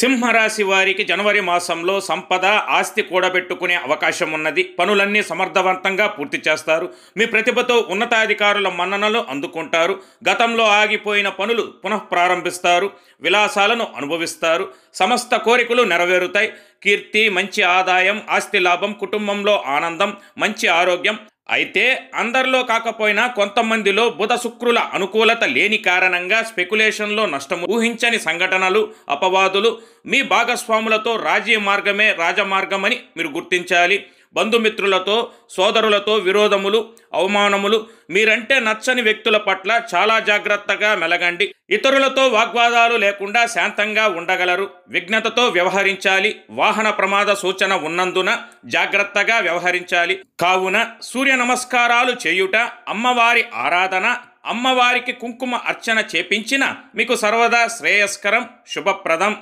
సింహరాశి వారికి జనవరి మాసంలో సంపద ఆస్తి కూడబెట్టుకునే అవకాశం ఉన్నది. పనులన్నీ సమర్థవంతంగా పూర్తి చేస్తారు. మీ ప్రతిభతో ఉన్నతాధికారుల మన్ననలు అందుకుంటారు. గతంలో ఆగిపోయిన పనులు పునఃప్రారంభిస్తారు. విలాసాలను అనుభవిస్తారు. సమస్త కోరికలు నెరవేరుతాయి. కీర్తి, మంచి ఆదాయం, ఆస్తి లాభం, కుటుంబంలో ఆనందం, మంచి ఆరోగ్యం. అయితే అందరిలో కాకపోయినా కొంతమందిలో బుధ శుక్రుల అనుకూలత లేని కారణంగా స్పెక్యులేషన్లో నష్టము, ఊహించని సంఘటనలు, అపవాదులు, మీ భాగస్వాములతో రాజీ మార్గమే రాజమార్గమని మీరు గుర్తించాలి. బంధుమిత్రులతో, సోదరులతో విరోధములు, అవమానములు, మీరంటే నచ్చని వ్యక్తుల పట్ల చాలా జాగ్రత్తగా మెలగండి. ఇతరులతో వాగ్వాదాలు లేకుండా శాంతంగా ఉండగలరు. విఘ్నతతో వ్యవహరించాలి. వాహన ప్రమాద సూచన ఉన్నందున జాగ్రత్తగా వ్యవహరించాలి. కావున సూర్య నమస్కారాలు చేయుట, అమ్మవారి ఆరాధన, అమ్మవారికి కుంకుమ అర్చన చేపించిన మీకు సర్వదా శ్రేయస్కరం, శుభప్రదం.